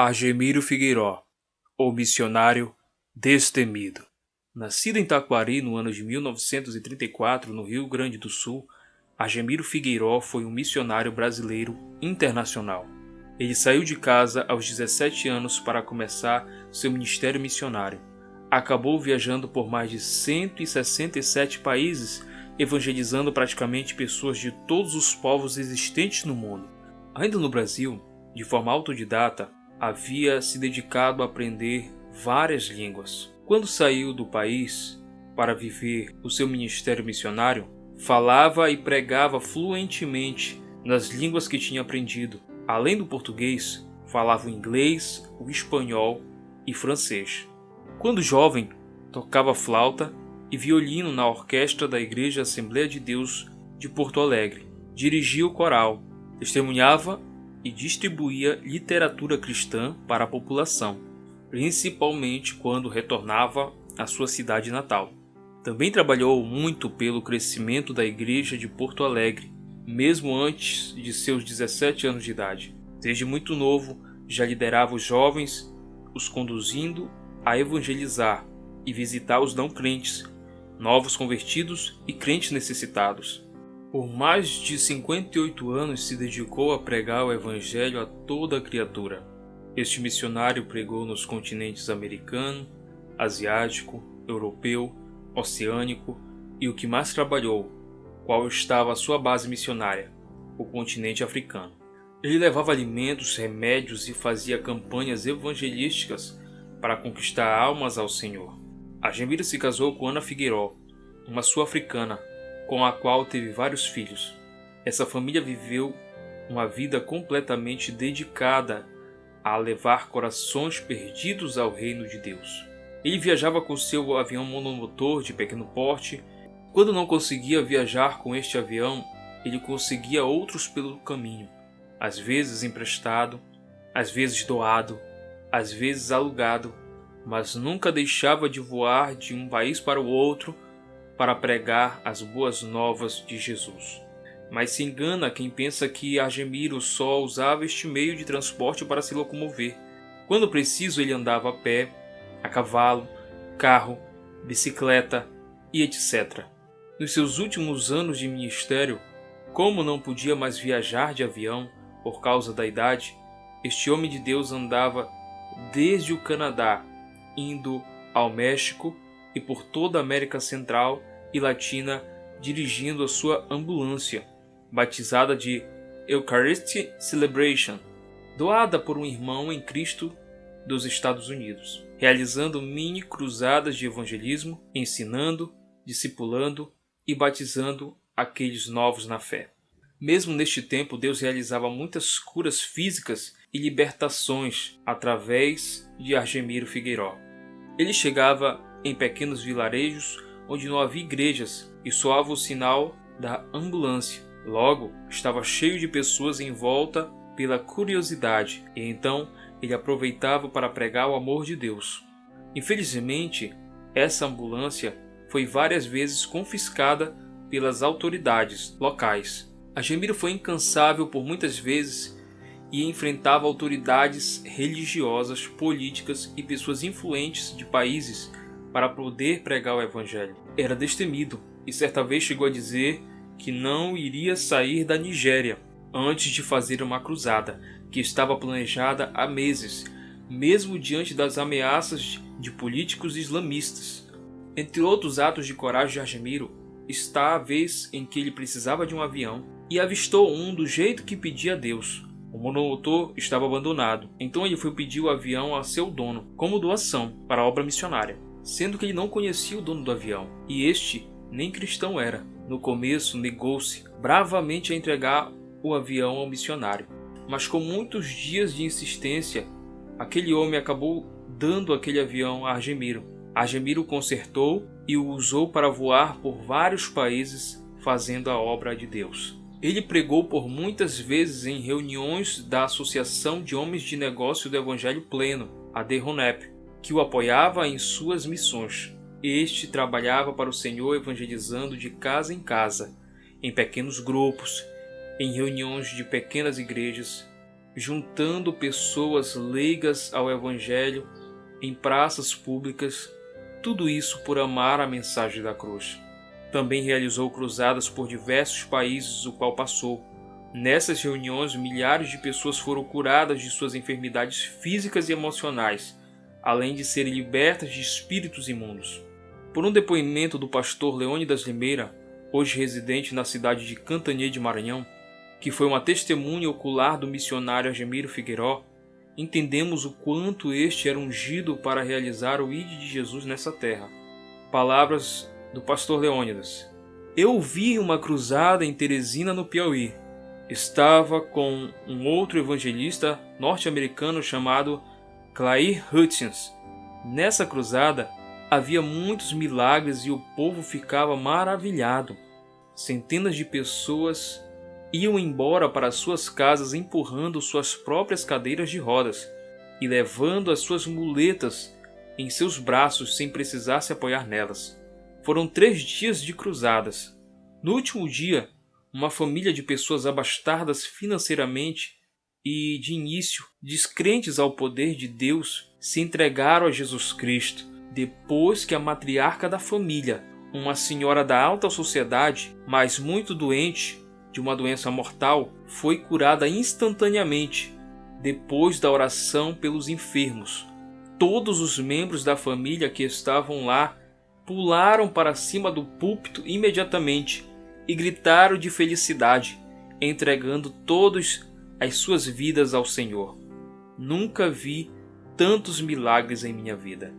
Argemiro Figueiró, o missionário destemido. Nascido em Taquari no ano de 1934, no Rio Grande do Sul, Argemiro Figueiró foi um missionário brasileiro internacional. Ele saiu de casa aos 17 anos para começar seu ministério missionário. Acabou viajando por mais de 167 países, evangelizando praticamente pessoas de todos os povos existentes no mundo. Ainda no Brasil, de forma autodidata, havia se dedicado a aprender várias línguas. Quando saiu do país para viver o seu ministério missionário, falava e pregava fluentemente nas línguas que tinha aprendido. Além do português, falava o inglês, o espanhol e francês. Quando jovem, tocava flauta e violino na orquestra da Igreja Assembleia de Deus de Porto Alegre. Dirigia o coral, testemunhava e distribuía literatura cristã para a população, principalmente quando retornava à sua cidade natal. Também trabalhou muito pelo crescimento da Igreja de Porto Alegre, mesmo antes de seus 17 anos de idade. Desde muito novo, já liderava os jovens, os conduzindo a evangelizar e visitar os não crentes, novos convertidos e crentes necessitados. Por mais de 58 anos se dedicou a pregar o Evangelho a toda a criatura. Este missionário pregou nos continentes americano, asiático, europeu, oceânico e o que mais trabalhou, qual estava a sua base missionária, o continente africano. Ele levava alimentos, remédios e fazia campanhas evangelísticas para conquistar almas ao Senhor. Argemiro se casou com Ana Figueiró, uma sul-africana, com a qual teve vários filhos. Essa família viveu uma vida completamente dedicada a levar corações perdidos ao reino de Deus. Ele viajava com seu avião monomotor de pequeno porte. Quando não conseguia viajar com este avião, ele conseguia outros pelo caminho, às vezes emprestado, às vezes doado, às vezes alugado, mas nunca deixava de voar de um país para o outro para pregar as boas novas de Jesus. Mas se engana quem pensa que Argemiro só usava este meio de transporte para se locomover. Quando preciso, ele andava a pé, a cavalo, carro, bicicleta e etc. Nos seus últimos anos de ministério, como não podia mais viajar de avião por causa da idade, este homem de Deus andava desde o Canadá, indo ao México e por toda a América Central e Latina, dirigindo a sua ambulância, batizada de Eucharistic Celebration, doada por um irmão em Cristo dos Estados Unidos, realizando mini cruzadas de evangelismo, ensinando, discipulando e batizando aqueles novos na fé. Mesmo neste tempo, Deus realizava muitas curas físicas e libertações através de Argemiro Figueiró. Ele chegava em pequenos vilarejos onde não havia igrejas e soava o sinal da ambulância. Logo, estava cheio de pessoas em volta pela curiosidade, e então ele aproveitava para pregar o amor de Deus. Infelizmente, essa ambulância foi várias vezes confiscada pelas autoridades locais. Argemiro foi incansável por muitas vezes e enfrentava autoridades religiosas, políticas e pessoas influentes de países para poder pregar o Evangelho. Era destemido e certa vez chegou a dizer que não iria sair da Nigéria antes de fazer uma cruzada que estava planejada há meses, mesmo diante das ameaças de políticos islamistas. Entre outros atos de coragem de Argemiro está a vez em que ele precisava de um avião e avistou um do jeito que pedia a Deus. O monomotor estava abandonado, então ele foi pedir o avião a seu dono como doação para a obra missionária, sendo que ele não conhecia o dono do avião, e este nem cristão era. No começo, negou-se bravamente a entregar o avião ao missionário, mas com muitos dias de insistência, aquele homem acabou dando aquele avião a Argemiro. Argemiro o consertou e o usou para voar por vários países, fazendo a obra de Deus. Ele pregou por muitas vezes em reuniões da Associação de Homens de Negócio do Evangelho Pleno, a DERONEP, que o apoiava em suas missões. Este trabalhava para o Senhor evangelizando de casa em casa, em pequenos grupos, em reuniões de pequenas igrejas, juntando pessoas leigas ao Evangelho em praças públicas, tudo isso por amar a mensagem da cruz. Também realizou cruzadas por diversos países o qual passou. Nessas reuniões, milhares de pessoas foram curadas de suas enfermidades físicas e emocionais, além de serem libertas de espíritos imundos. Por um depoimento do pastor Leônidas Limeira, hoje residente na cidade de Cantanhede, Maranhão, que foi uma testemunha ocular do missionário Argemiro Figueiró, entendemos o quanto este era ungido para realizar o Ide de Jesus nessa terra. Palavras do pastor Leônidas: eu vi uma cruzada em Teresina, no Piauí. Estava com um outro evangelista norte-americano chamado Clair Hutchins. Nessa cruzada havia muitos milagres e o povo ficava maravilhado. Centenas de pessoas iam embora para suas casas empurrando suas próprias cadeiras de rodas e levando as suas muletas em seus braços sem precisar se apoiar nelas. Foram 3 dias de cruzadas. No último dia, uma família de pessoas abastadas financeiramente e, de início, descrentes ao poder de Deus, se entregaram a Jesus Cristo, depois que a matriarca da família, uma senhora da alta sociedade, mas muito doente, de uma doença mortal, foi curada instantaneamente, depois da oração pelos enfermos. Todos os membros da família que estavam lá pularam para cima do púlpito imediatamente e gritaram de felicidade, entregando todos as suas vidas ao Senhor. Nunca vi tantos milagres em minha vida.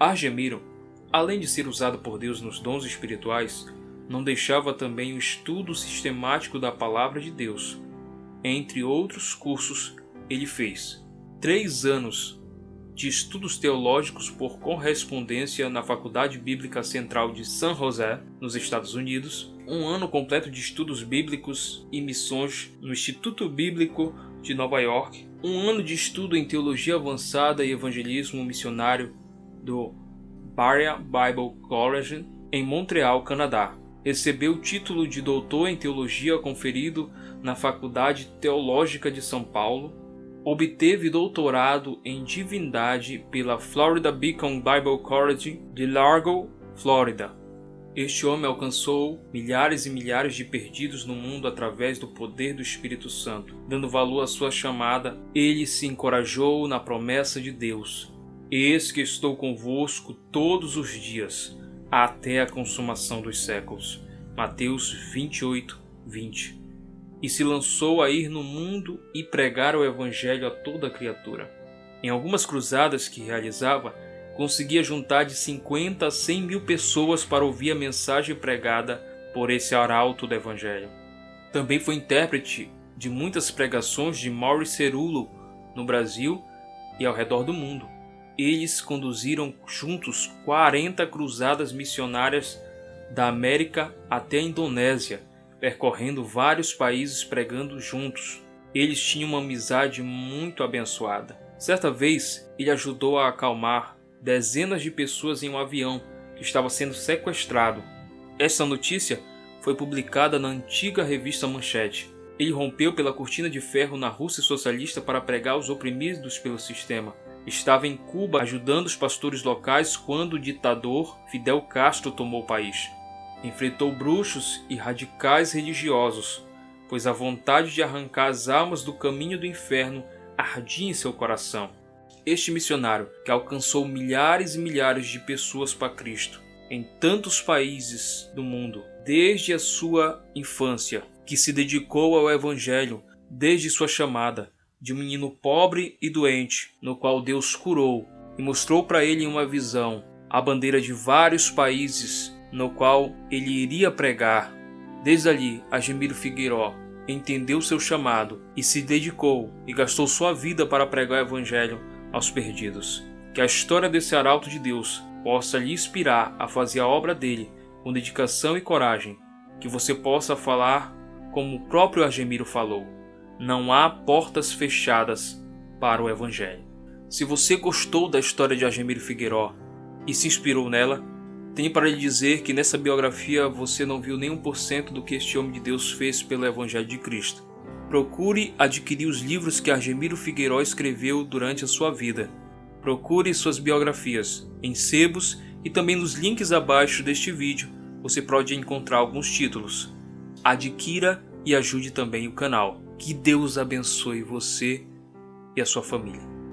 Argemiro, além de ser usado por Deus nos dons espirituais, não deixava também o estudo sistemático da Palavra de Deus. Entre outros cursos, ele fez 3 anos de estudos teológicos por correspondência na Faculdade Bíblica Central de San José, nos Estados Unidos, 1 ano completo de estudos bíblicos e missões no Instituto Bíblico de Nova York, 1 ano de estudo em teologia avançada e evangelismo missionário do Barria Bible College em Montreal, Canadá. Recebeu o título de doutor em teologia conferido na Faculdade Teológica de São Paulo. Obteve doutorado em divindade pela Florida Beacon Bible College de Largo, Flórida. Este homem alcançou milhares e milhares de perdidos no mundo através do poder do Espírito Santo. Dando valor à sua chamada, ele se encorajou na promessa de Deus: eis que estou convosco todos os dias, até a consumação dos séculos. Mateus 28, 20. E se lançou a ir no mundo e pregar o Evangelho a toda criatura. Em algumas cruzadas que realizava, conseguia juntar de 50 a 100 mil pessoas para ouvir a mensagem pregada por esse arauto do Evangelho. Também foi intérprete de muitas pregações de Maurice Cerullo no Brasil e ao redor do mundo. Eles conduziram juntos 40 cruzadas missionárias da América até a Indonésia, percorrendo vários países pregando juntos. Eles tinham uma amizade muito abençoada. Certa vez, ele ajudou a acalmar dezenas de pessoas em um avião que estava sendo sequestrado. Essa notícia foi publicada na antiga revista Manchete. Ele rompeu pela cortina de ferro na Rússia socialista para pregar aos oprimidos pelo sistema. Estava em Cuba ajudando os pastores locais quando o ditador Fidel Castro tomou o país. Enfrentou bruxos e radicais religiosos, pois a vontade de arrancar as almas do caminho do inferno ardia em seu coração. Este missionário, que alcançou milhares e milhares de pessoas para Cristo em tantos países do mundo, desde a sua infância, que se dedicou ao Evangelho desde sua chamada, de um menino pobre e doente, no qual Deus curou e mostrou para ele em uma visão a bandeira de vários países no qual ele iria pregar. Desde ali, Argemiro Figueiró entendeu seu chamado e se dedicou e gastou sua vida para pregar o Evangelho aos perdidos. Que a história desse arauto de Deus possa lhe inspirar a fazer a obra dele com dedicação e coragem. Que você possa falar como o próprio Argemiro falou: não há portas fechadas para o Evangelho. Se você gostou da história de Argemiro Figueiró e se inspirou nela, tenho para lhe dizer que nessa biografia você não viu nem 1% do que este homem de Deus fez pelo Evangelho de Cristo. Procure adquirir os livros que Argemiro Figueiró escreveu durante a sua vida. Procure suas biografias em sebos e também nos links abaixo deste vídeo você pode encontrar alguns títulos. Adquira e ajude também o canal. Que Deus abençoe você e a sua família.